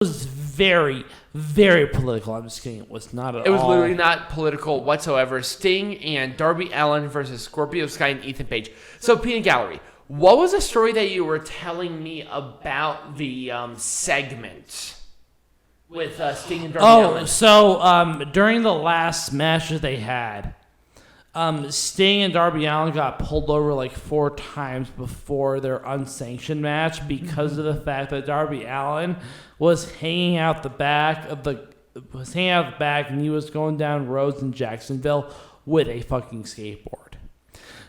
was very, very political. I'm just kidding. It was not at all. It was literally not political whatsoever. Sting and Darby Allin versus Scorpio Sky and Ethan Page. So, Peanut Gallery, what was the story that you were telling me about the segment with Sting and Darby Allin? So during the last match that they had, Sting and Darby Allin got pulled over like 4 times before their unsanctioned match because of the fact that Darby Allin was hanging out the back and he was going down Rhodes in Jacksonville with a fucking skateboard.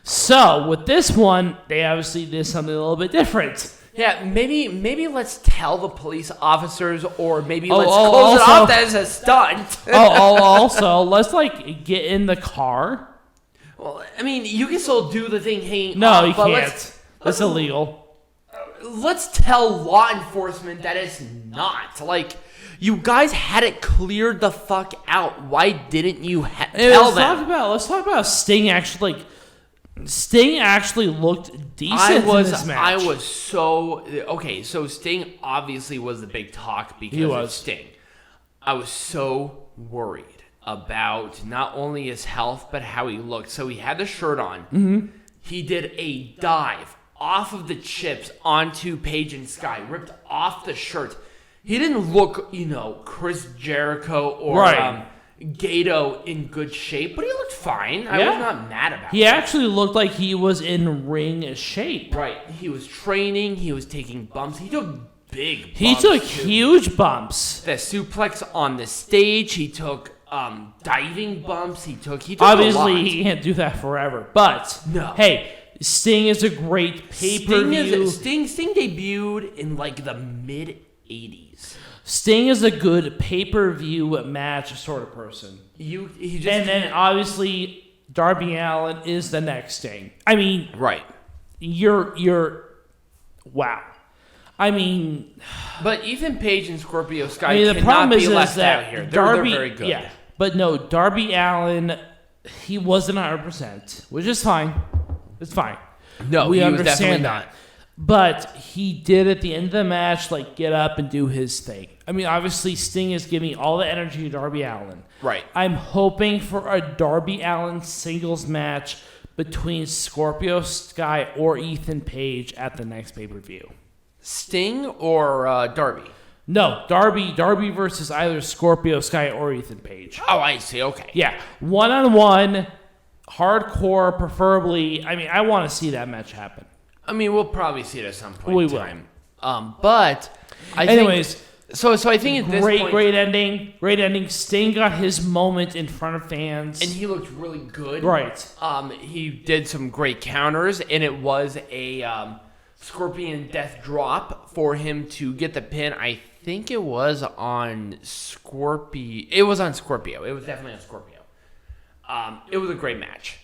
So with this one, they obviously did something a little bit different. Yeah, maybe let's tell the police officers, or maybe let's close it off as a stunt. Also, let's like get in the car. Well, I mean, you can still do the thing hanging No, off, you can't. That's illegal. Let's tell law enforcement that it's not. Like, you guys had it cleared the fuck out. Why didn't you tell them? Let's talk about Sting actually. Sting actually looked decent in this match. I was so... Okay, so Sting obviously was the big talk because of Sting. I was so worried about not only his health, but how he looked. So he had the shirt on. Mm-hmm. He did a dive off of the chips onto Page and Sky, ripped off the shirt. He didn't look, Chris Jericho or Gato in good shape, but he looked fine. I was not mad about it. He actually looked like he was in ring shape. Right. He was training. He was taking bumps. He took big bumps. He took huge bumps. The suplex on the stage. He took diving bumps. He took Obviously, a lot. he can't do that forever. But, no. Hey, Sting is a great pay-per-view. Sting debuted in like the mid-'80s. Sting is a good pay-per-view match sort of person. And then obviously Darby Allin is the next Sting. I mean, right. You're wow. I mean, but Ethan Page and Scorpio Sky the cannot problem be is left that out here. Darby, they're very good. Yeah, but no, Darby Allin, he wasn't 100%, which is fine. It's fine. No, we he understand was definitely that. not. But he did at the end of the match, like, get up and do his thing. I mean, obviously, Sting is giving all the energy to Darby Allin. Right. I'm hoping for a Darby Allin singles match between Scorpio Sky or Ethan Page at the next pay-per-view. Sting or Darby? No, Darby versus either Scorpio Sky or Ethan Page. Oh, I see. Okay. Yeah, one-on-one, hardcore, preferably. I mean, I want to see that match happen. I mean, we'll probably see it at some point in time. But I think, so I think at this point, great ending. Sting got his moment in front of fans, and he looked really good. Right. He did some great counters, and it was a Scorpion Death Drop for him to get the pin. I think it was on Scorpio. It was on Scorpio. It was definitely on Scorpio. It was a great match.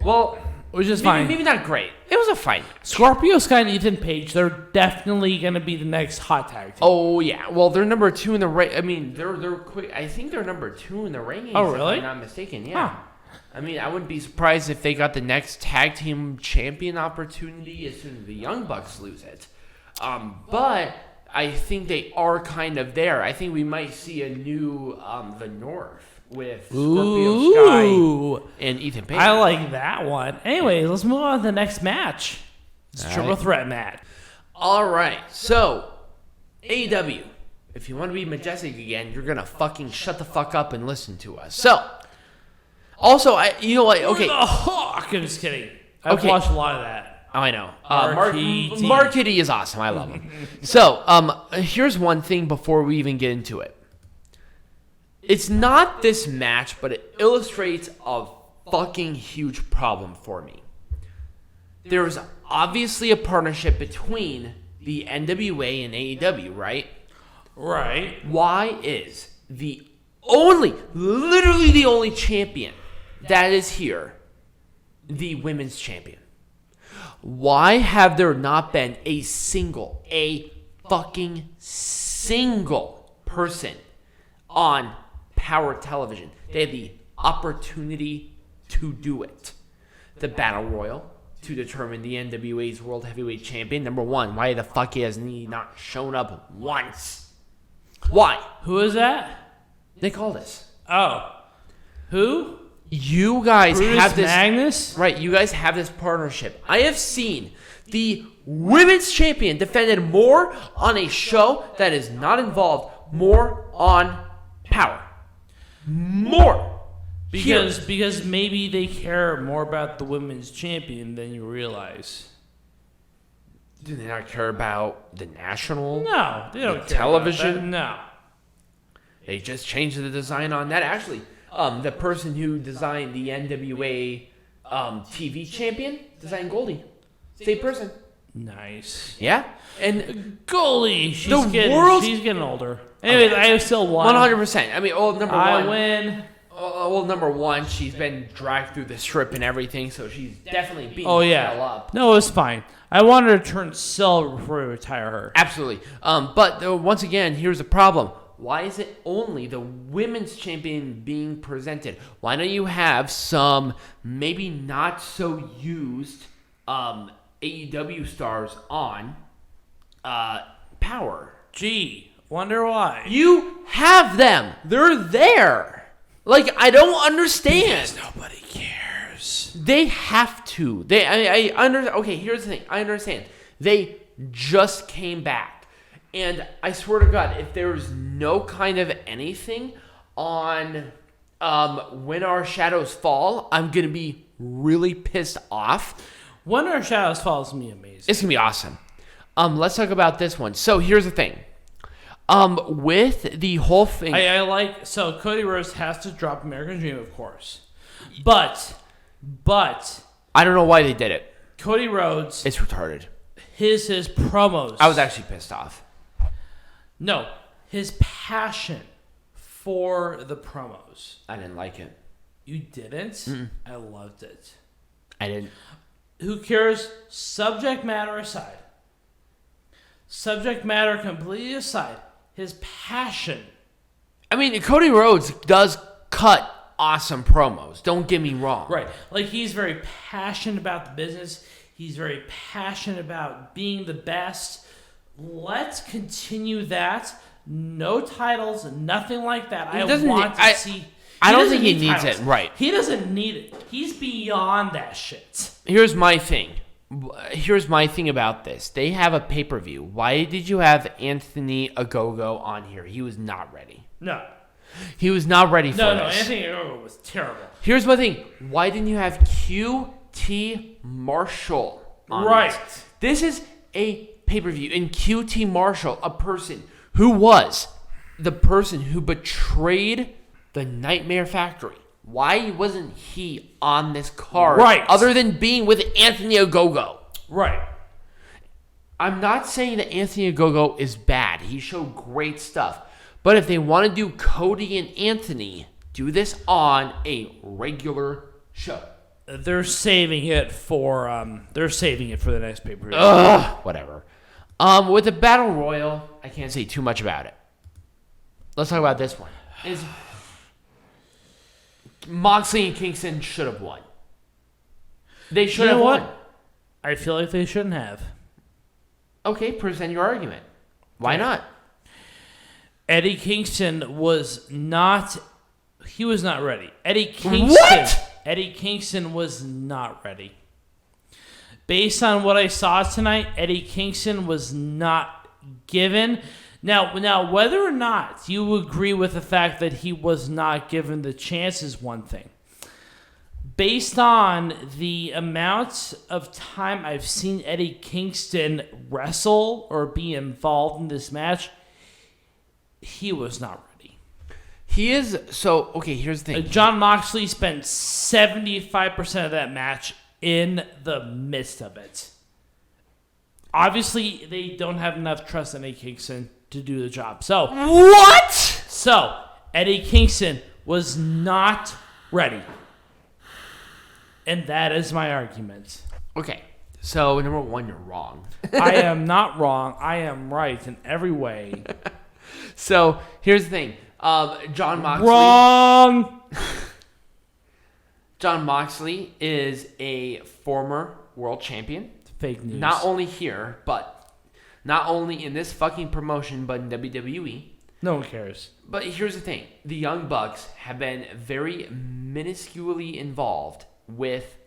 Well, which is fine. Maybe not great. It was a fine match. Scorpio Sky and Ethan Page, they're definitely going to be the next hot tag team. Oh, yeah. Well, they're number 2 in the I mean, they're quick. I think they're number 2 in the rankings. Oh, really? If I'm not mistaken, yeah. Huh. I mean, I wouldn't be surprised if they got the next tag team champion opportunity as soon as the Young Bucks lose it. But I think they are kind of there. I think we might see a new The North with Scorpio Sky and Ethan Page. I like that one. Anyways, let's move on to the next match. It's a triple threat match. All right. So, AEW, if you want to be majestic again, you're going to fucking shut the fuck up and listen to us. So, also, you know what? Okay. I'm just kidding. I've watched a lot of that. Oh, I know. Marq Marq is awesome. I love him. So, here's one thing before we even get into it. It's not this match, but it illustrates a fucking huge problem for me. There's obviously a partnership between the NWA and AEW, right? Right. Why is literally the only champion that is here, the women's champion? Why have there not been a fucking single person on Power Television? They had the opportunity to do it. The Battle Royal to determine the NWA's World Heavyweight Champion. Number one, why the fuck has he not shown up once? Why? Who is that? Nick Aldis. Oh. Who? You guys Brutus have this... Magnus? Right, you guys have this partnership. I have seen the women's champion defended more on a show that is not involved, more on Power. More. Because maybe they care more about the women's champion than you realize. Do they not care about the national? No, they don't care television? about that. No. They just changed the design on that. Actually, the person who designed the NWA TV champion designed Goldie. Same person. Nice. Yeah. And Goldie, she's The getting world's- she's getting older. Anyways, I still won. 100%. I mean, number one. I win. Number one, she's been dragged through the strip and everything, so she's definitely beating Oh the yeah. hell up. No, it's fine. I wanted her to turn silver before we retire her. Absolutely. But once again, here's the problem. Why is it only the women's champion being presented? Why don't you have some maybe not so used AEW stars on Power? Gee, wonder why. You have them. They're there. Like, I don't understand. Because nobody cares. They have to. Okay, here's the thing. I understand. They just came back. And I swear to God, if there's no kind of anything on When Our Shadows Fall, I'm going to be really pissed off. When Our Shadows Fall is going to be amazing. It's going to be awesome. Let's talk about this one. So here's the thing. With the whole thing... I like... So, Cody Rhodes has to drop American Dream, of course. But... I don't know why they did it. Cody Rhodes... It's retarded. His promos... I was actually pissed off. No. His passion for the promos. I didn't like it. You didn't? Mm-mm. I loved it. I didn't. Who cares? Subject matter aside. Subject matter completely aside. His passion. I mean, Cody Rhodes does cut awesome promos. Don't get me wrong. Right. Like, he's very passionate about the business. He's very passionate about being the best. Let's continue that. No titles, nothing like that. I don't think he needs it. Right. He doesn't need it. He's beyond that shit. Here's my thing. Here's my thing about this. They have a pay-per-view. Why did you have Anthony Ogogo on here? He was not ready. No. He was not ready for this. No, Anthony Ogogo was terrible. Here's my thing. Why didn't you have QT Marshall on Right. This is a pay-per-view. And QT Marshall, a person who was the person who betrayed the Nightmare Factory. Why wasn't he on this card? Right. Other than being with Anthony Ogogo. Right. I'm not saying that Anthony Ogogo is bad. He showed great stuff. But if they want to do Cody and Anthony, do this on a regular show. They're saving it for the next pay-per-view. Whatever. With the Battle Royal, I can't say too much about it. Let's talk about this one. Moxley and Kingston should have won. They should have won. I feel like they shouldn't have. Okay, present your argument. Why not? Eddie Kingston was not ready. Eddie Kingston. What? Eddie Kingston was not ready. Based on what I saw tonight, Eddie Kingston was not given. Now, whether or not you agree with the fact that he was not given the chance is one thing. Based on the amount of time I've seen Eddie Kingston wrestle or be involved in this match, he was not ready. He is, so, okay, here's the thing. John Moxley spent 75% of that match in the midst of it. Obviously, they don't have enough trust in Eddie Kingston to do the job. So what? So Eddie Kingston was not ready. And that is my argument. Okay. So, number one, you're wrong. I am not wrong. I am right in every way. So, here's the thing. John Moxley. Wrong! John Moxley is a former world champion. Fake news. Not only here, but not only in this fucking promotion, but in WWE. No one cares. But here's the thing. The Young Bucks have been very minusculely involved with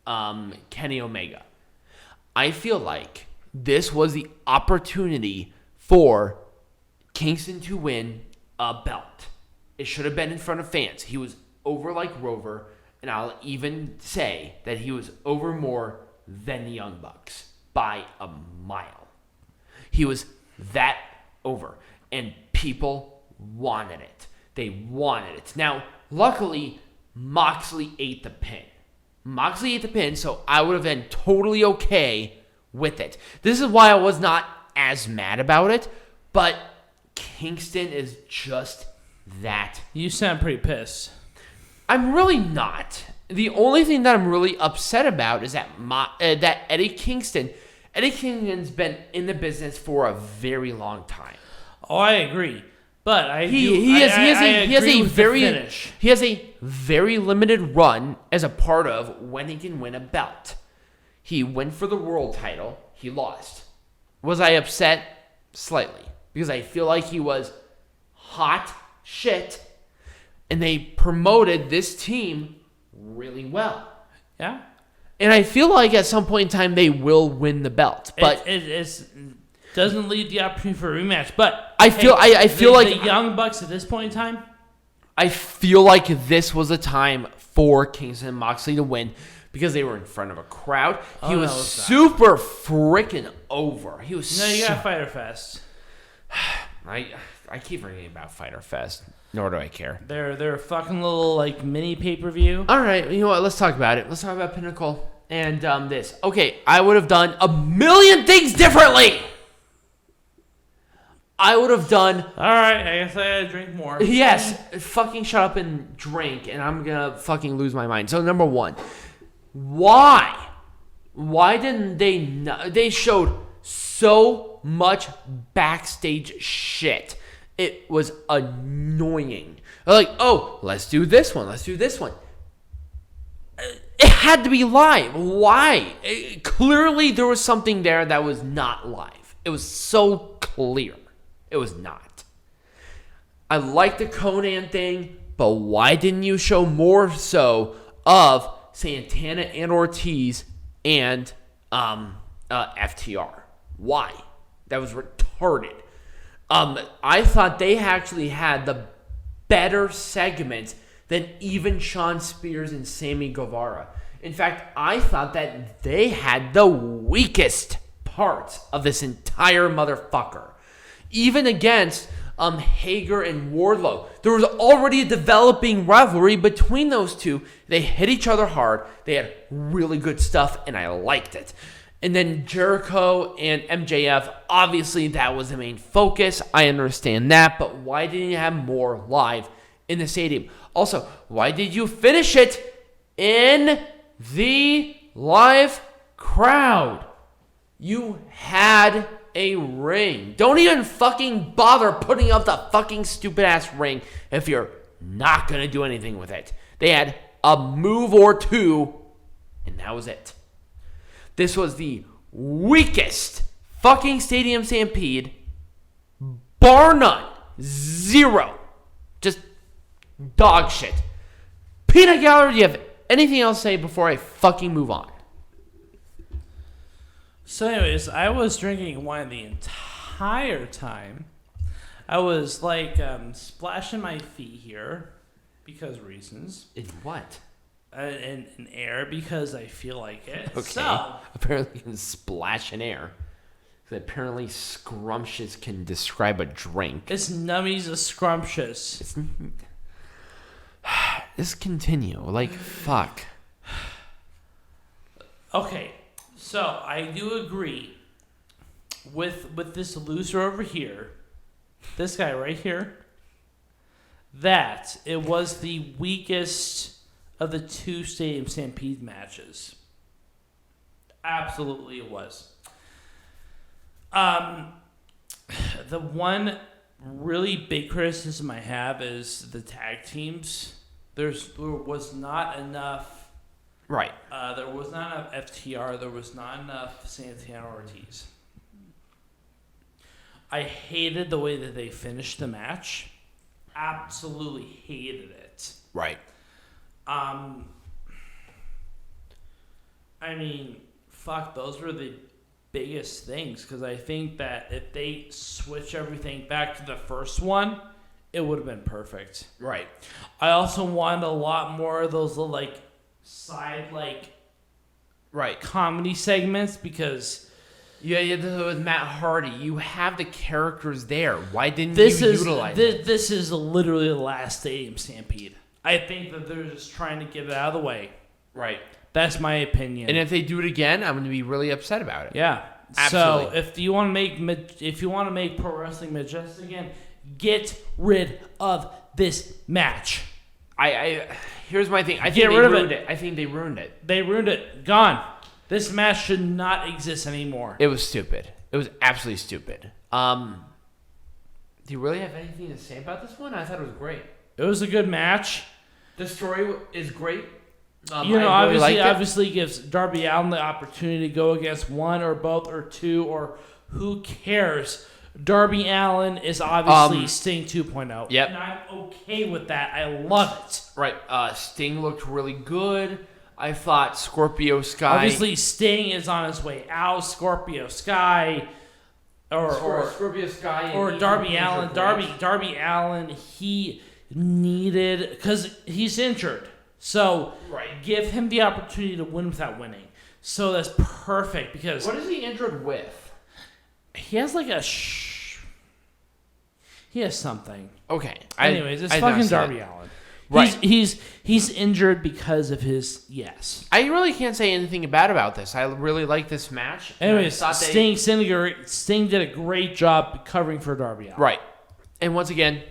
Kenny Omega. I feel like this was the opportunity for Kingston to win a belt. It should have been in front of fans. He was over like Rover, and I'll even say that he was over more than the Young Bucks by a mile. He was that over, and people wanted it. They wanted it. Now, luckily, Moxley ate the pin. So I would have been totally okay with it. This is why I was not as mad about it, but Kingston is just that. You sound pretty pissed. I'm really not. The only thing that I'm really upset about is that Eddie Kingston's been in the business for a very long time. Oh, I agree. But he has a very limited run as a part of when he can win a belt. He went for the world title. He lost. Was I upset? Slightly. Because I feel like he was hot shit. And they promoted this team really well. Yeah. And I feel like at some point in time they will win the belt. But it doesn't leave the opportunity for a rematch. But I feel like the Young Bucks at this point in time. I feel like this was a time for Kingston and Moxley to win because they were in front of a crowd. He was super freaking over. He was. No, you got Fyter Fest. I keep forgetting about Fyter Fest. Nor do I care. They're a fucking little like mini pay-per-view. All right, you know what? Let's talk about it. Let's talk about Pinnacle and this. Okay, I would have done a million things differently. I would have done. All right, I guess I gotta drink more. Yes, fucking shut up and drink, and I'm gonna fucking lose my mind. So number one, why? Why didn't they? They showed so much backstage shit. It was annoying. Like, oh, let's do this one. Let's do this one. It had to be live. Why? Clearly, there was something there that was not live. It was so clear. It was not. I like the Conan thing, but why didn't you show more so of Santana and Ortiz and FTR? Why? That was retarded. I thought they actually had the better segments than even Shawn Spears and Sammy Guevara. In fact, I thought that they had the weakest parts of this entire motherfucker. Even against Hager and Wardlow, there was already a developing rivalry between those two. They hit each other hard. They had really good stuff, and I liked it. And then Jericho and MJF, obviously that was the main focus. I understand that, but why didn't you have more live in the stadium? Also, why did you finish it in the live crowd? You had a ring. Don't even fucking bother putting up the fucking stupid ass ring if you're not going to do anything with it. They had a move or two, and that was it. This was the weakest fucking Stadium Stampede, bar none, zero, just dog shit. Peanut Gallery, do you have anything else to say before I fucking move on? So anyways, I was drinking wine the entire time. I was like splashing my feet here because reasons. In what? In air because I feel like it. Okay. So, apparently you can splash in air. Apparently scrumptious can describe a drink. It's nummies a scrumptious. Just continue. Like, fuck. Okay. So, I do agree with this loser over here, this guy right here, that it was the weakest of the two Stadium Stampede matches. Absolutely it was. The one really big criticism I have is the tag teams. There was not enough. Right. There was not enough FTR. There was not enough Santana Ortiz. I hated the way that they finished the match. Absolutely hated it. Right. I mean, fuck, those were the biggest things, because I think that if they switch everything back to the first one, it would have been perfect. Right. I also wanted a lot more of those little, like, side, like, comedy segments, because... Yeah, with Matt Hardy, you have the characters there. Why didn't you utilize it? This is literally the last Stadium Stampede. I think that they're just trying to get it out of the way. Right. That's my opinion. And if they do it again, I'm going to be really upset about it. Yeah. Absolutely. So if you want to make pro wrestling majestic again, get rid of this match. Here's my thing. I think Get they rid of ruined it. it. I think they ruined it. They ruined it. Gone. This match should not exist anymore. It was stupid. It was absolutely stupid. Do you really have anything to say about this one? I thought it was great. It was a good match. The story is great. Obviously gives Darby Allin the opportunity to go against one or both or two, or who cares. Darby Allin is obviously Sting 2.0. Yep. And I'm okay with that. I love it. Right. Sting looked really good. I thought Scorpio Sky... Obviously, Sting is on his way out. Scorpio Sky... Scorpio Sky... Or Darby Allin. Darby Allin, he needed... Because he's injured. So, give him the opportunity to win without winning. So, that's perfect, because... What is he injured with? He has like a... He has something. Okay. Anyways, it's fucking Darby Allin. Right. He's injured because of his I really can't say anything bad about this. I really like this match. Anyways, Sting did a great job covering for Darby Allin. Right. And once again,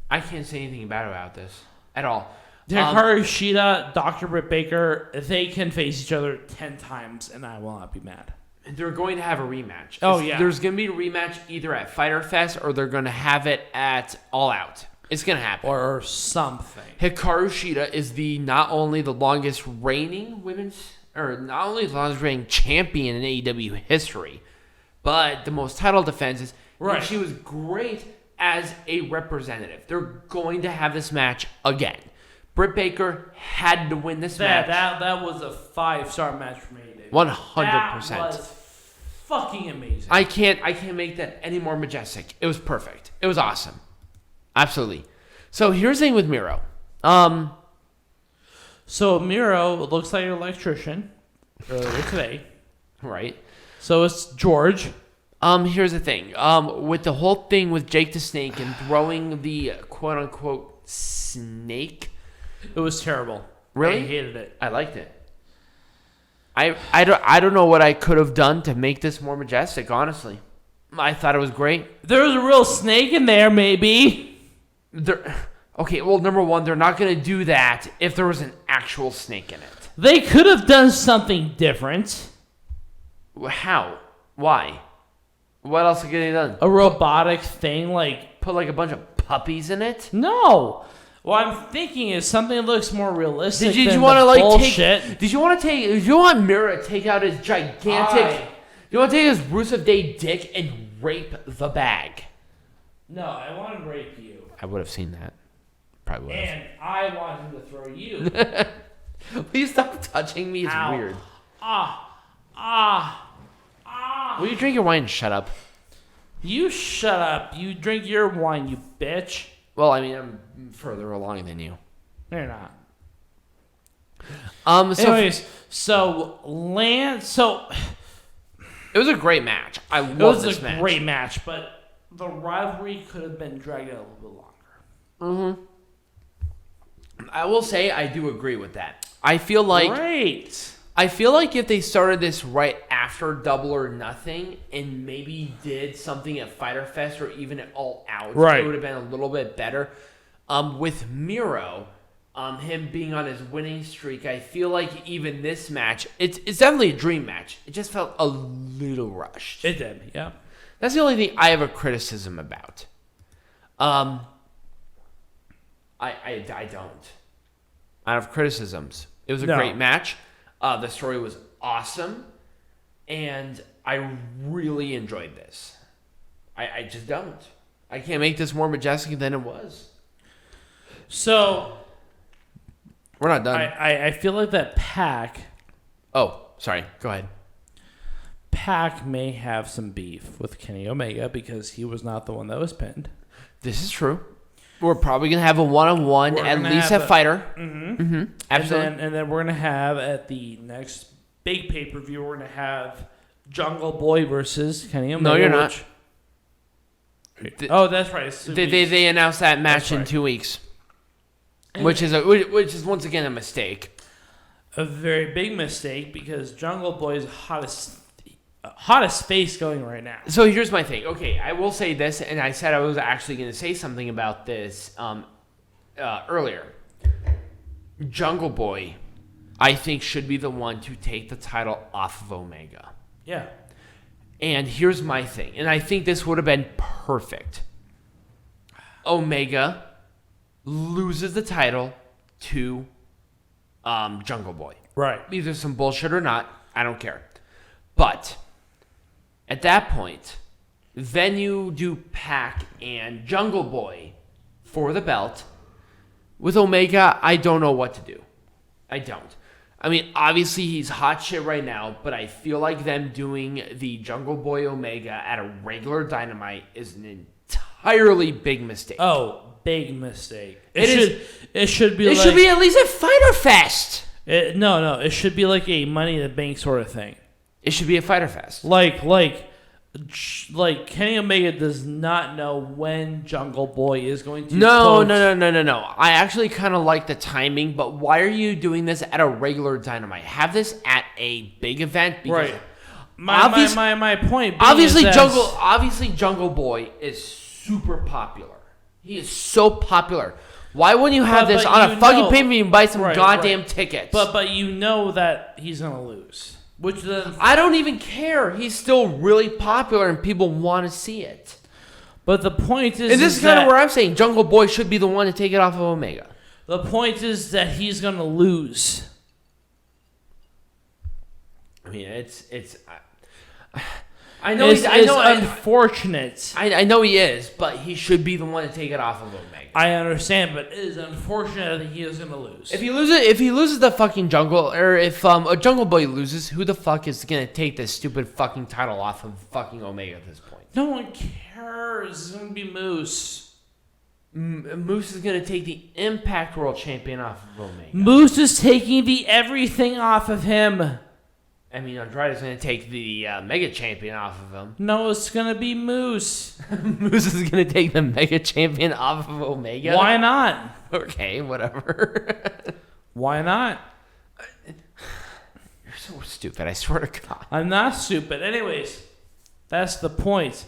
I can't say anything bad about this at all. Hikaru, Shida, Dr. Britt Baker, they can face each other 10 times, and I will not be mad. They're going to have a rematch. Yeah. There's going to be a rematch either at Fyter Fest or they're going to have it at All Out. It's going to happen. Or something. Hikaru Shida is not only the longest reigning champion in AEW history, but the most title defenses. Right. And she was great as a representative. They're going to have this match again. Britt Baker had to win this match. That was a 5-star match for me. 100%. That was fucking amazing. I can't make that any more majestic. It was perfect. It was awesome. Absolutely. So here's the thing with Miro. So Miro looks like an electrician earlier today. Right. So it's George. Here's the thing. With the whole thing with Jake the Snake and throwing the quote unquote snake. It was terrible. Really? I hated it. I liked it. I don't know what I could have done to make this more majestic, honestly. I thought it was great. There was a real snake in there, maybe. Okay, well, number one, they're not going to do that if there was an actual snake in it. They could have done something different. How? Why? What else could they have done? A robotic thing, like... Put like a bunch of puppies in it? No. What I'm thinking is something that looks more realistic Did than you want to like bullshit. Did you want Miro to take out his gigantic... You want to take his Rusev Day dick and rape the bag? No, I want to rape you. I would have seen that. Probably would have. And I want him to throw you. Please stop touching me. It's Ow. weird. Ah. Will you drink your wine and shut up? You shut up. You drink your wine, you bitch. Well, I mean, I'm further along than you. No, you're not. Anyways, it was a great match. I love this match. It was a great match, but the rivalry could have been dragged out a little bit longer. Mm-hmm. I will say I do agree with that. I feel like if they started this right after Double or Nothing and maybe did something at Fyter Fest or even at All Out, it would have been a little bit better. With Miro, him being on his winning streak, I feel like even this match, it's definitely a dream match. It just felt a little rushed. It did, yeah. That's the only thing I have a criticism about. I don't. I have criticisms. It was a great match. The story was awesome, and I really enjoyed this. I just don't. I can't make this more majestic than it was. So we're not done. I feel like that Pac. Oh, sorry. Go ahead. Pac may have some beef with Kenny Omega because he was not the one that was pinned. This is true. We're probably going to have a one-on-one, at least at Fighter. Absolutely. And then we're going to have, at the next big pay-per-view, we're going to have Jungle Boy versus Kenny Omega. No, you're not. That's right. They announced that match in 2 weeks, which is once again a mistake. A very big mistake because Jungle Boy is hottest face going right now. So here's my thing. Okay, I will say this, and I said I was actually going to say something about this earlier. Jungle Boy, I think, should be the one to take the title off of Omega. Yeah. And here's my thing, and I think this would have been perfect. Omega loses the title to Jungle Boy. Right. Either some bullshit or not, I don't care. But at that point, then you do Pac and Jungle Boy for the belt. With Omega, I don't know what to do. I don't. I mean, obviously he's hot shit right now, but I feel like them doing the Jungle Boy Omega at a regular Dynamite is an entirely big mistake. Oh, big mistake. It should be at least a Fyter Fest. No. It should be like a Money in the Bank sort of thing. It should be a Fyter Fest. Like Kenny Omega does not know when Jungle Boy is going to. No. I actually kind of like the timing, but why are you doing this at a regular Dynamite? Have this at a big event. Because right. My point. Obviously, Jungle Boy is super popular. He is so popular. Why wouldn't you have this on a fucking pay-per-view and buy some goddamn tickets? But you know that he's gonna lose. Which then I don't even care. He's still really popular and people want to see it. But the point is, and this is kind of where I'm saying Jungle Boy should be the one to take it off of Omega. The point is that he's gonna lose. I mean, I know he's unfortunate. I know he is, but he should be the one to take it off of Omega. I understand, but it is unfortunate that he is going to lose. If he loses the fucking Jungle, or if a Jungle Boy loses, who the fuck is going to take this stupid fucking title off of fucking Omega at this point? No one cares. It's going to be Moose. Moose is going to take the Impact World Champion off of Omega. Moose is taking the everything off of him. I mean, Andrade's going to take the Mega Champion off of him. No, it's going to be Moose. Moose is going to take the Mega Champion off of Omega? Why not? Okay, whatever. Why not? You're so stupid, I swear to God. I'm not stupid. Anyways, that's the point.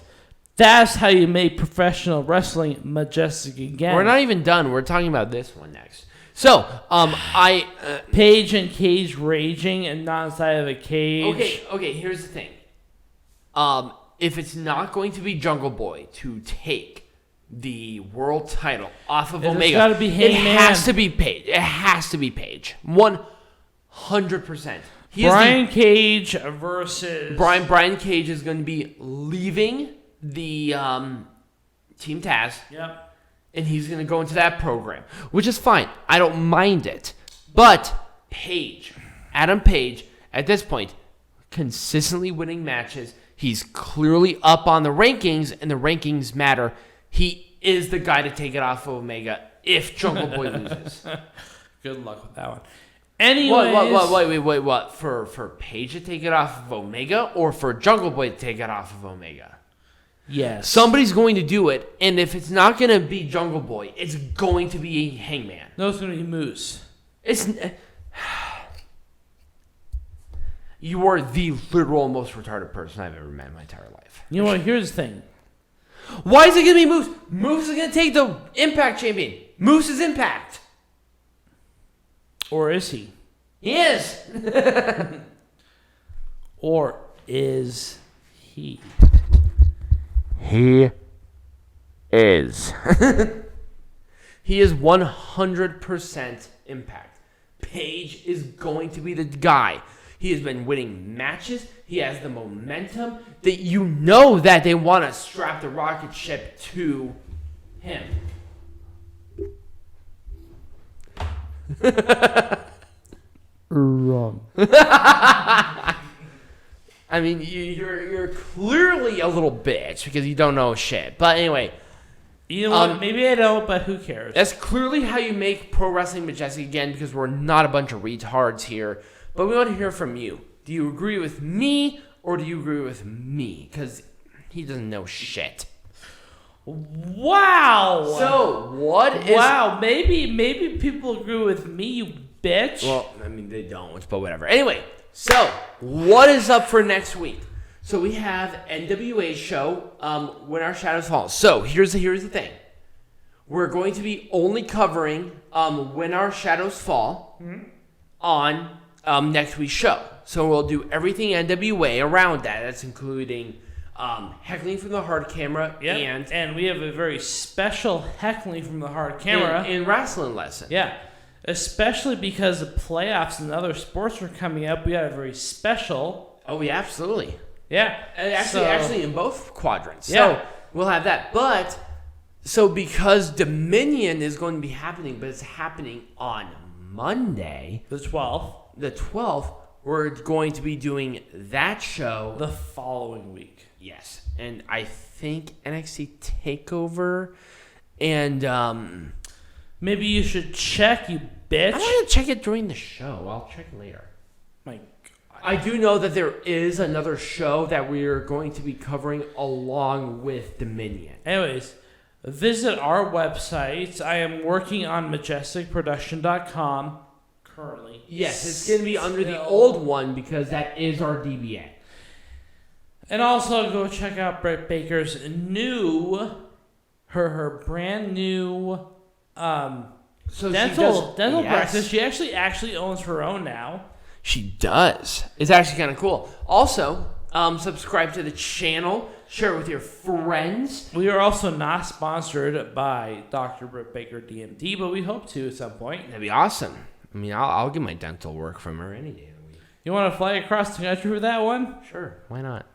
That's how you make professional wrestling majestic again. We're not even done. We're talking about this one next. So, Paige and Cage raging and not inside of a cage. Okay, here's the thing. If it's not going to be Jungle Boy to take the world title off of Omega, gotta be Hangman. It has to be Paige. It has to be Paige. 100%. Brian Cage versus... Brian Cage is going to be leaving the Team Taz. Yep. And he's going to go into that program, which is fine. I don't mind it. But Adam Page, at this point, consistently winning matches. He's clearly up on the rankings, and the rankings matter. He is the guy to take it off of Omega if Jungle Boy loses. Good luck with that one. Anyways, Wait, what? For Page to take it off of Omega, or for Jungle Boy to take it off of Omega? Yes. Somebody's going to do it, and if it's not going to be Jungle Boy, it's going to be Hangman. No, it's going to be Moose. You are the literal most retarded person I've ever met in my entire life. You know what? Here's the thing. Why is it going to be Moose? Moose is going to take the Impact Champion. Moose is Impact. Or is he? He is. Or is he? He is. He is 100% Impact. Page is going to be the guy. He has been winning matches. He has the momentum that you know that they want to strap the rocket ship to him. Wrong. I mean, you're clearly a little bitch because you don't know shit. But anyway. You know what? Maybe I don't, but who cares? That's clearly how you make Pro Wrestling Majestic again, because we're not a bunch of retards here. But we want to hear from you. Do you agree with me or do you agree with me? Because he doesn't know shit. Wow. So what is? Wow. Maybe people agree with me, you bitch. Well, I mean they don't, but whatever. Anyway, so what is up for next week? So we have NWA show, When Our Shadows Fall. So here's the thing. We're going to be only covering When Our Shadows Fall on next week's show. So we'll do everything NWA around that. That's including heckling from the hard camera and we have a very special heckling from the hard camera in wrestling lesson. Yeah. Especially because the playoffs and other sports are coming up, we have a very special. Oh, yeah, absolutely. Yeah. Actually, in both quadrants. Yeah. So we'll have that. But, so because Dominion is going to be happening, but it's happening on Monday. The 12th. The 12th, we're going to be doing that show. The following week. Yes. And I think NXT TakeOver and... maybe you should check, you bitch. I'm going to check it during the show. I'll check it later. My I do know that there is another show that we are going to be covering along with Dominion. Anyways, visit our website. I am working on majesticproduction.com currently. Yes, it's going to be under the old one because that is our DBA. And also go check out Britt Baker's her brand new dental practice. She actually owns her own now. She does. It's actually kind of cool. Also, subscribe to the channel. Share it with your friends. We are also not sponsored by Dr. Britt Baker DMD, but we hope to at some point. That'd be awesome. I mean, I'll get my dental work from her any day of the week. You want to fly across the country for that one? Sure. Why not?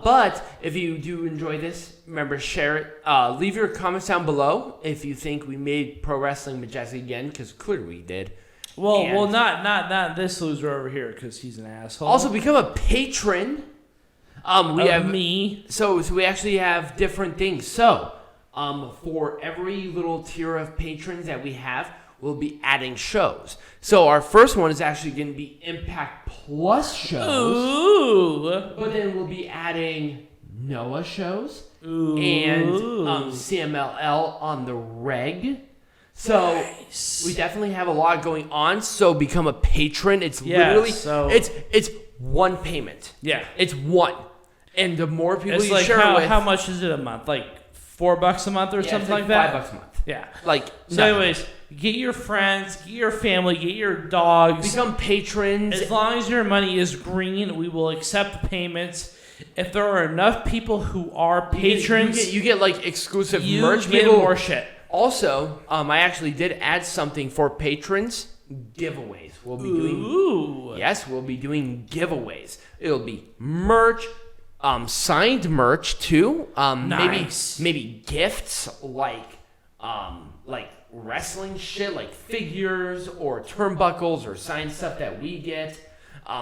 But if you do enjoy this, remember, share it. Leave your comments down below if you think we made Pro Wrestling Majestic again, because clearly we did. Well, not this loser over here because he's an asshole. Also, become a patron. We have me. So we actually have different things. So, for every little tier of patrons that we have, we'll be adding shows. So our first one is actually going to be Impact Plus shows. Ooh. But then we'll be adding Noah shows. Ooh. And CMLL on the reg. So nice. We definitely have a lot going on. So become a patron. It's literally it's one payment. Yeah. It's one. And the more people it's you like share with, how much is it a month? Like $4 a month or something like that? $5 a month. Yeah. Like so anyways, get your friends, get your family, get your dogs. Become patrons. As long as your money is green, we will accept payments. If there are enough people who are patrons, you get like exclusive merch. You get more shit. Also, I actually did add something for patrons. Giveaways. We'll be doing. Yes, we'll be doing giveaways. It'll be merch, signed merch too. Nice. Maybe gifts like wrestling shit, like figures or turnbuckles or signed stuff that we get,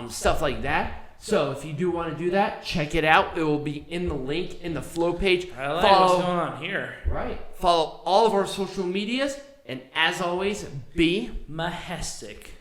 stuff like that. So if you do want to do that, check it out. It will be in the link in the flow page. I like what's going on here. Right. Follow all of our social medias, and as always, be majestic.